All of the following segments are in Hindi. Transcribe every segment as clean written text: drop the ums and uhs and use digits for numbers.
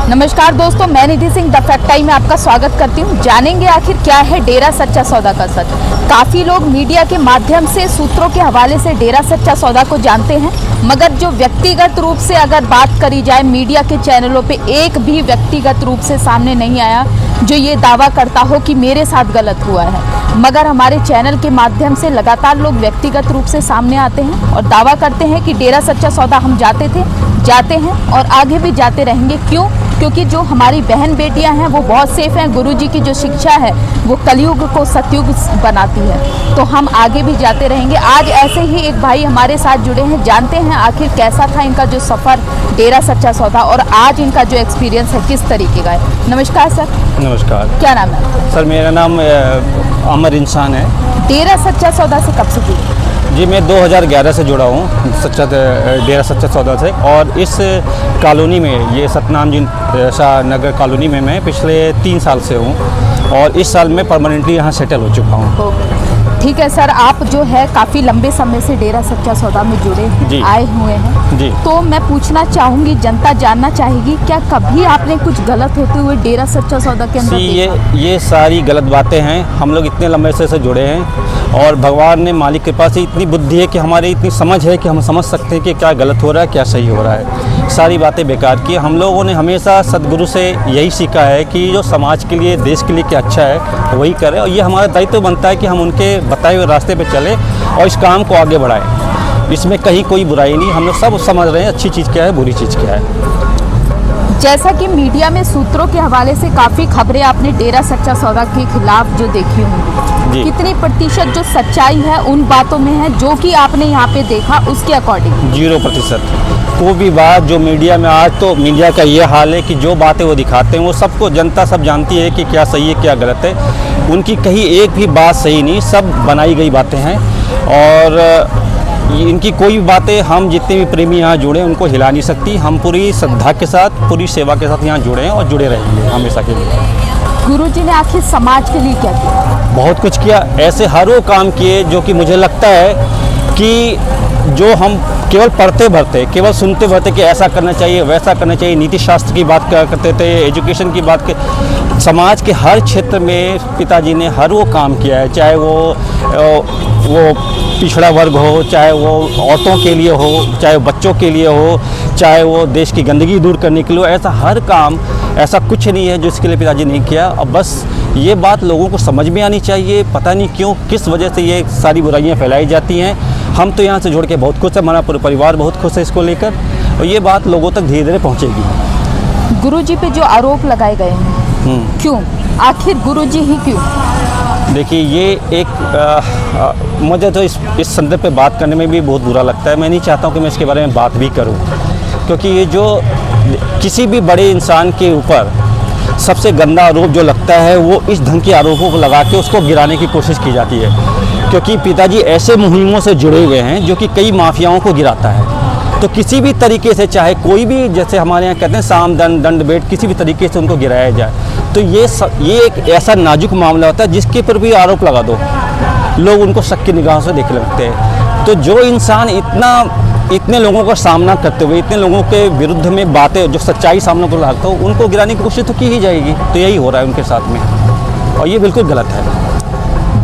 नमस्कार दोस्तों, मैं निधि सिंह द फैक्ट टाइम में आपका स्वागत करती हूँ। जानेंगे आखिर क्या है डेरा सच्चा सौदा का सच। काफ़ी लोग मीडिया के माध्यम से सूत्रों के हवाले से डेरा सच्चा सौदा को जानते हैं, मगर जो व्यक्तिगत रूप से अगर बात करी जाए, मीडिया के चैनलों पे एक भी व्यक्तिगत रूप से सामने नहीं आया जो ये दावा करता हो कि मेरे साथ गलत हुआ है। मगर हमारे चैनल के माध्यम से लगातार लोग व्यक्तिगत रूप से सामने आते हैं और दावा करते हैं कि डेरा सच्चा सौदा हम जाते हैं और आगे भी जाते रहेंगे। क्यों? क्योंकि जो हमारी बहन बेटियां हैं वो बहुत सेफ हैं। गुरुजी की जो शिक्षा है वो कलयुग को सतयुग बनाती है, तो हम आगे भी जाते रहेंगे। आज ऐसे ही एक भाई हमारे साथ जुड़े हैं, जानते हैं आखिर कैसा था इनका जो सफ़र डेरा सच्चा सौदा और आज इनका जो एक्सपीरियंस है किस तरीके का है। नमस्कार सर। नमस्कार। क्या नाम है सर? मेरा नाम अमर इंसान है। डेरा सच्चा सौदा से कब से जुड़े? जी, मैं 2011 से जुड़ा हूँ डेरा सच्चा सौदा से, और इस कॉलोनी में, ये सतनाम जी शाह नगर कॉलोनी में मैं पिछले 3 साल से हूँ और इस साल मैं परमानेंटली यहाँ सेटल हो चुका हूँ। ठीक है सर, आप जो है काफ़ी लंबे समय से डेरा सच्चा सौदा में जुड़े आए हुए हैं जी। तो मैं पूछना चाहूँगी, जनता जानना चाहेगी, क्या कभी आपने कुछ गलत होते हुए डेरा सच्चा सौदा के अंदर देखा? ये सारी गलत बातें हैं। हम लोग इतने लंबे से जुड़े हैं और भगवान ने, मालिक के पास इतनी बुद्धि है कि हमारी इतनी समझ है कि हम समझ सकते हैं कि क्या गलत हो रहा है, क्या सही हो रहा है। सारी बातें बेकार की। हम लोगों ने हमेशा सदगुरु से यही सीखा है कि जो समाज के लिए, देश के लिए क्या अच्छा है वही करें, और ये हमारा दायित्व बनता है कि हम उनके बताए हुए रास्ते पे चलें और इस काम को आगे बढ़ाएं। इसमें कहीं कोई बुराई नहीं, हम लोग सब समझ रहे हैं अच्छी चीज़ क्या है, बुरी चीज़ क्या है। जैसा कि मीडिया में सूत्रों के हवाले से काफ़ी खबरें आपने डेरा सच्चा सौदा के खिलाफ जो देखी होंगी, कितनी प्रतिशत जो सच्चाई है उन बातों में है जो कि आपने यहाँ पे देखा, उसके अकॉर्डिंग? 0%। कोई भी बात जो मीडिया में, आज तो मीडिया का ये हाल है कि जो बातें वो दिखाते हैं वो सबको, जनता सब जानती है कि क्या सही है क्या गलत है। उनकी कहीं एक भी बात सही नहीं, सब बनाई गई बातें हैं और इनकी कोई भी बातें हम जितने भी प्रेमी यहाँ जुड़े हैं उनको हिला नहीं सकती। हम पूरी श्रद्धा के साथ, पूरी सेवा के साथ यहाँ जुड़े हैं और जुड़े रहेंगे हमेशा के लिए। गुरुजी ने आखिर समाज के लिए क्या किया? बहुत कुछ किया। ऐसे हर वो काम किए जो कि मुझे लगता है कि जो हम केवल पढ़ते भरते, केवल सुनते भरते कि ऐसा करना चाहिए, वैसा करना चाहिए, नीति शास्त्र की बात करते थे, एजुकेशन की बात कर, समाज के हर क्षेत्र में पिताजी ने हर वो काम किया है। चाहे वो पिछड़ा वर्ग हो, चाहे वो औरतों के लिए हो, चाहे वो बच्चों के लिए हो, चाहे वो देश की गंदगी दूर करने के लिए, ऐसा हर काम, ऐसा कुछ नहीं है जो इसके लिए पिताजी नहीं किया। अब बस ये बात लोगों को समझ में आनी चाहिए। पता नहीं क्यों, किस वजह से ये सारी बुराइयां फैलाई जाती हैं। हम तो यहाँ से जुड़ के बहुत खुश है, हमारा पूरा परिवार बहुत खुश है इसको लेकर, और ये बात लोगों तक धीरे धीरे पहुँचेगी। गुरुजी पे जो आरोप लगाए गए हैं, क्यों? आखिर गुरुजी ही क्यों? देखिए, ये एक मुझे तो इस संदर्भ पे बात करने में भी बहुत बुरा लगता है। मैं नहीं चाहता हूँ कि मैं इसके बारे में बात भी करूँ, क्योंकि ये जो किसी भी बड़े इंसान के ऊपर सबसे गंदा आरोप जो लगता है वो इस ढंग के आरोपों को लगा के उसको गिराने की कोशिश की जाती है। क्योंकि पिताजी ऐसे मुहिमों से जुड़े हुए हैं जो कि कई माफियाओं को गिराता है। तो किसी भी तरीके से, चाहे कोई भी, जैसे हमारे यहाँ कहते हैं साम दंड भेंट, किसी भी तरीके से उनको गिराया जाए, तो ये एक ऐसा नाजुक मामला होता है जिसके पर भी आरोप लगा दो, लोग उनको शक की निगाहों से देखने लगते हैं। तो जो इंसान इतने लोगों का सामना करते हुए, इतने लोगों के विरुद्ध में बातें, जो सच्चाई सामने को लाता हो, उनको गिराने की कोशिश तो की ही जाएगी। तो यही हो रहा है उनके साथ में, और ये बिल्कुल गलत है।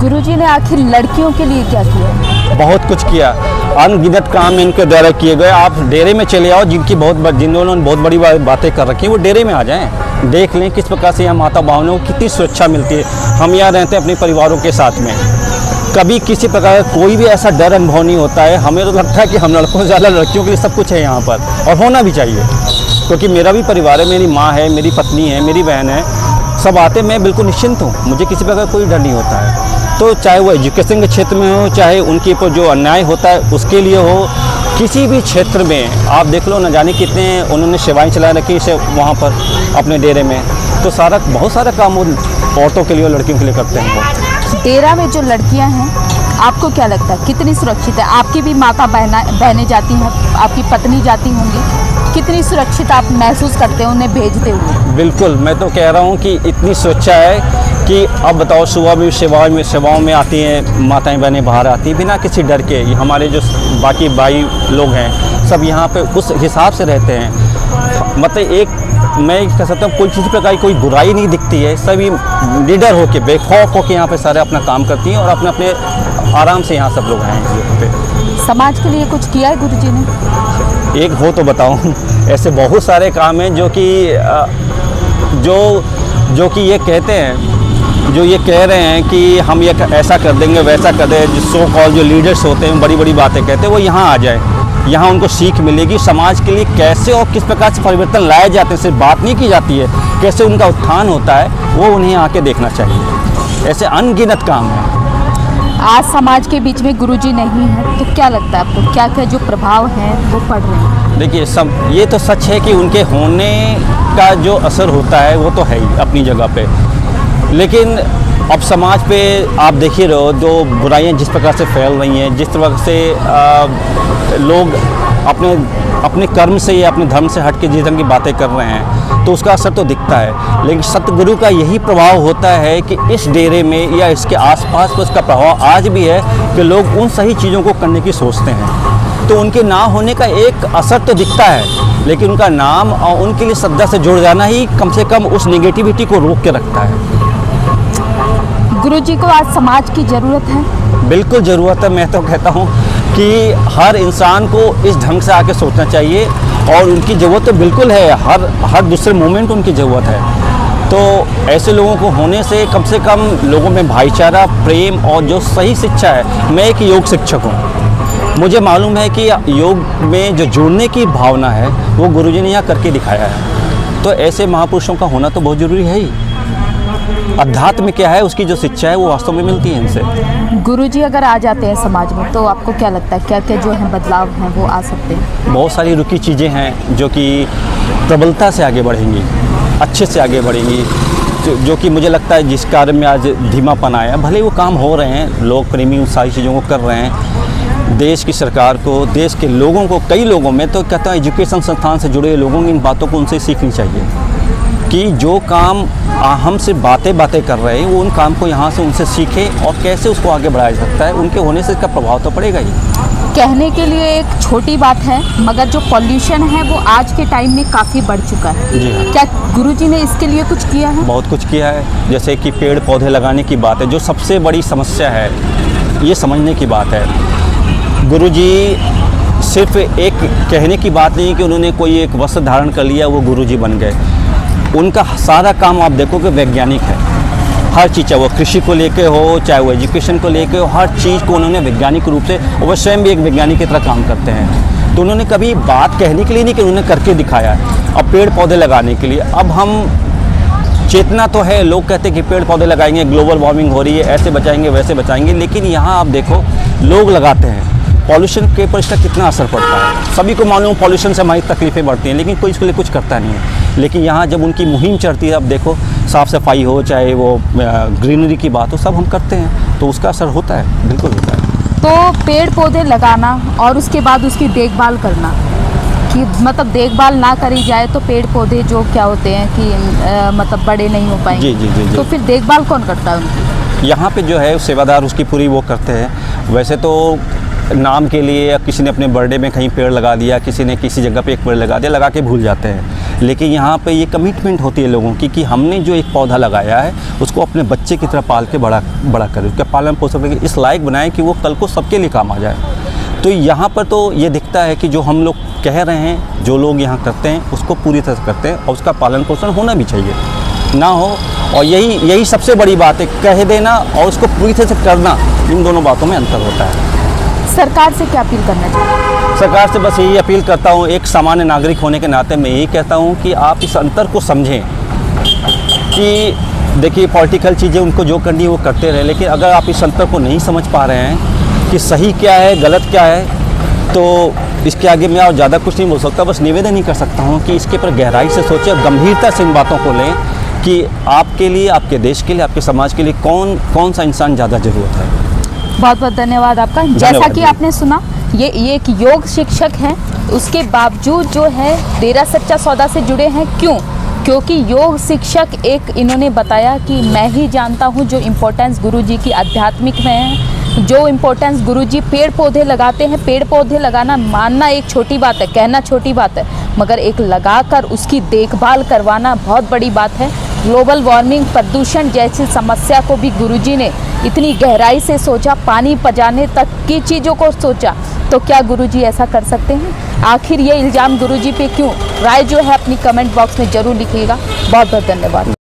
गुरुजी ने आखिर लड़कियों के लिए क्या किया? बहुत कुछ किया। अनगिनत काम इनके द्वारा किए गए। आप डेरे में चले आओ, जिन्होंने बहुत बड़ी बातें कर रखी हैं वो डेरे में आ जाएं, देख लें किस प्रकार से यहाँ माता बहनों को कितनी सुरक्षा मिलती है। हम यहाँ रहते हैं अपने परिवारों के साथ में, कभी किसी प्रकार का कोई भी ऐसा डर अनुभव नहीं होता है। हमें तो लगता है कि हम लड़कों से ज़्यादा लड़कियों के लिए सब कुछ है यहाँ पर, और होना भी चाहिए, क्योंकि मेरा भी परिवार है, मेरी माँ है, मेरी पत्नी है, मेरी बहन है, सब आते, मैं बिल्कुल निश्चिंत हूँ, मुझे किसी प्रकार कोई डर नहीं होता है। तो चाहे वो एजुकेशन के क्षेत्र में हो, चाहे उनके ऊपर जो अन्याय होता है उसके लिए हो, किसी भी क्षेत्र में आप देख लो, न जाने कितने उन्होंने सेवाएं चला रखी है वहाँ पर अपने डेरे में। तो बहुत सारा काम वो औरतों के लिए और लड़कियों के लिए करते हैं। वो डेरा में जो लड़कियां हैं, आपको क्या लगता है कितनी सुरक्षित है? आपकी भी माता बहनें जाती हैं, आपकी पत्नी जाती होंगी, कितनी सुरक्षित आप महसूस करते हैं उन्हें भेजते हुए? बिल्कुल, मैं तो कह रहा हूँ कि इतनी सुरक्षा है कि अब बताओ, सुबह भी सेवाओं में आती हैं माताएं बहनें, बाहर आती हैं बिना किसी डर के। हमारे जो बाकी भाई लोग हैं, सब यहाँ पे उस हिसाब से रहते हैं। मतलब एक मैं कह सकता हूँ कोई किसी प्रकार की कोई बुराई नहीं दिखती है, सभी लीडर होके बेखौफ होके यहाँ पे सारे अपना काम करती हैं और अपने अपने आराम से यहाँ सब लोग हैं यहाँ पे। समाज के लिए कुछ किया है गुरुजी ने? एक हो तो बताऊँ, ऐसे बहुत सारे काम हैं जो कि ये कहते हैं, जो ये कह रहे हैं कि हम ये ऐसा कर देंगे वैसा कर देंगे, जो सो कॉल जो लीडर्स होते हैं बड़ी बड़ी बातें कहते हैं, वो यहाँ आ जाए, यहाँ उनको सीख मिलेगी समाज के लिए कैसे और किस प्रकार से परिवर्तन लाए जाते हैं। सिर्फ बात नहीं की जाती है, कैसे उनका उत्थान होता है वो उन्हें आके देखना चाहिए। ऐसे अनगिनत काम हैं। आज समाज के बीच में गुरुजी नहीं है तो क्या लगता है आपको, क्या क्या जो प्रभाव हैं वो पड़ रहे हैं? देखिए ये तो सच है कि उनके होने का जो असर होता है वो तो है ही अपनी जगह पे, लेकिन अब समाज पे आप देख ही रहे हो जो बुराइयां जिस प्रकार से फैल रही हैं, जिस तरह से लोग अपने कर्म से या अपने धर्म से हट के जिस ढंग की बातें कर रहे हैं, तो उसका असर तो दिखता है। लेकिन सतगुरु का यही प्रभाव होता है कि इस डेरे में या इसके आसपास में उसका प्रभाव आज भी है कि लोग उन सही चीज़ों को करने की सोचते हैं। तो उनके ना होने का एक असर तो दिखता है, लेकिन उनका नाम और उनके लिए श्रद्धा से जुड़ जाना ही कम से कम उस नेगेटिविटी को रोक के रखता है। गुरुजी को आज समाज की ज़रूरत है? बिल्कुल ज़रूरत है। मैं तो कहता हूँ कि हर इंसान को इस ढंग से आके सोचना चाहिए और उनकी ज़रूरत तो बिल्कुल है, हर दूसरे मोमेंट उनकी ज़रूरत है। तो ऐसे लोगों को होने से कम लोगों में भाईचारा, प्रेम और जो सही शिक्षा है। मैं एक योग शिक्षक हूँ, मुझे मालूम है कि योग में जो जुड़ने की भावना है वो गुरुजी ने यहाँ करके दिखाया है। तो ऐसे महापुरुषों का होना तो बहुत ज़रूरी है ही। अध्यात्म क्या है, उसकी जो शिक्षा है वो वास्तव में मिलती है इनसे। गुरुजी अगर आ जाते हैं समाज में तो आपको क्या लगता है क्या क्या जो है बदलाव हैं वो आ सकते हैं? बहुत सारी रुकी चीज़ें हैं जो कि प्रबलता से आगे बढ़ेंगी, अच्छे से आगे बढ़ेंगी, जो कि मुझे लगता है जिस कार्य में आज धीमापन आया, भले वो काम हो रहे हैं, लोग प्रेमी उन सारी चीज़ों को कर रहे हैं। देश की सरकार को, देश के लोगों को, कई लोगों में तो कहता हूँ एजुकेशन संस्थान से जुड़े लोगों की इन बातों को उनसे सीखनी चाहिए कि जो काम हम सिर्फ बातें कर रहे हैं वो उन काम को यहाँ से उनसे सीखें और कैसे उसको आगे बढ़ाया जा सकता है। उनके होने से इसका प्रभाव तो पड़ेगा ही। कहने के लिए एक छोटी बात है, मगर जो पॉल्यूशन है वो आज के टाइम में काफ़ी बढ़ चुका है। जी हाँ। क्या गुरुजी ने इसके लिए कुछ किया है? बहुत कुछ किया है, जैसे कि पेड़ पौधे लगाने की बात है, जो सबसे बड़ी समस्या है, ये समझने की बात है। गुरुजी सिर्फ एक कहने की बात नहीं कि उन्होंने कोई एक वस्त्र धारण कर लिया वो गुरुजी बन गए। उनका सारा काम आप देखोगे वैज्ञानिक है। हर चीज़, चाहे वो कृषि को लेके हो, चाहे वो एजुकेशन को लेके हो, हर चीज़ को उन्होंने वैज्ञानिक रूप से, और वो स्वयं भी एक वैज्ञानिक की तरह काम करते हैं। तो उन्होंने कभी बात कहने के लिए नहीं कि उन्होंने करके दिखाया है। अब पेड़ पौधे लगाने के लिए अब हम चेतना तो है, लोग कहते हैं कि पेड़ पौधे लगाएंगे, ग्लोबल वार्मिंग हो रही है, ऐसे बचाएंगे वैसे बचाएंगे, लेकिन यहाँ आप देखो लोग लगाते हैं, पॉल्यूशन के पर इसका कितना असर पड़ता है। सभी को मालूम पॉल्यूशन से हमारी तकलीफ़ें बढ़ती हैं, लेकिन कोई इसके लिए कुछ करता नहीं है। लेकिन यहाँ जब उनकी मुहिम चढ़ती है, अब देखो साफ़ सफाई हो, चाहे वो ग्रीनरी की बात हो, सब हम करते हैं, तो उसका असर होता है, बिल्कुल होता है। तो पेड़ पौधे लगाना और उसके बाद उसकी देखभाल करना, कि मतलब देखभाल ना करी जाए तो पेड़ पौधे जो क्या होते हैं कि मतलब बड़े नहीं हो पाएंगे। जी। तो फिर देखभाल कौन करता है उनकी? यहाँ पे जो है सेवादार उसकी पूरी वो करते हैं। वैसे तो नाम के लिए या किसी ने अपने बर्थडे में कहीं पेड़ लगा दिया, किसी ने किसी जगह पे एक पेड़ लगा दिया, लगा के भूल जाते हैं। लेकिन यहाँ पे ये कमिटमेंट होती है लोगों की कि हमने जो एक पौधा लगाया है उसको अपने बच्चे की तरह पाल के बड़ा करें, उसका पालन पोषण करके इस लायक बनाएं कि वो कल को सबके लिए काम आ जाए। तो यहाँ पर तो ये दिखता है कि जो हम लोग कह रहे हैं, जो लोग यहाँ करते हैं उसको पूरी तरह से करते हैं, और उसका पालन पोषण होना भी चाहिए, ना हो। और यही सबसे बड़ी बात है, कह देना और उसको पूरी तरह से करना, इन दोनों बातों में अंतर होता है। सरकार से क्या अपील करना चाहिए? सरकार से बस यही अपील करता हूँ, एक सामान्य नागरिक होने के नाते मैं यही कहता हूँ कि आप इस अंतर को समझें कि देखिए पॉलिटिकल चीज़ें उनको जो करनी है वो करते रहे, लेकिन अगर आप इस अंतर को नहीं समझ पा रहे हैं कि सही क्या है गलत क्या है, तो इसके आगे मैं और ज़्यादा कुछ नहीं बोल सकता। बस निवेदन ही कर सकता हूँ कि इसके ऊपर गहराई से सोचें और गंभीरता से इन बातों को लें कि आपके लिए, आपके देश के लिए, आपके समाज के लिए कौन सा इंसान ज़्यादा ज़रूरत है। बहुत बहुत धन्यवाद आपका। जैसा कि आपने सुना, ये एक योग शिक्षक हैं, उसके बावजूद जो है डेरा सच्चा सौदा से जुड़े हैं। क्योंकि योग शिक्षक एक इन्होंने बताया कि मैं ही जानता हूँ जो इम्पोर्टेंस गुरुजी की आध्यात्मिक में है, जो इम्पोर्टेंस गुरुजी पेड़ पौधे लगाते हैं, पेड़ पौधे लगाना मानना एक छोटी बात है, कहना छोटी बात है, मगर एक लगाकर उसकी देखभाल करवाना बहुत बड़ी बात है। ग्लोबल वार्मिंग, प्रदूषण जैसी समस्या को भी गुरुजी ने इतनी गहराई से सोचा, पानी बचाने तक की चीज़ों को सोचा। तो क्या गुरुजी ऐसा कर सकते हैं? आखिर ये इल्ज़ाम गुरुजी पे क्यों? राय जो है अपनी कमेंट बॉक्स में ज़रूर लिखिएगा। बहुत बहुत धन्यवाद।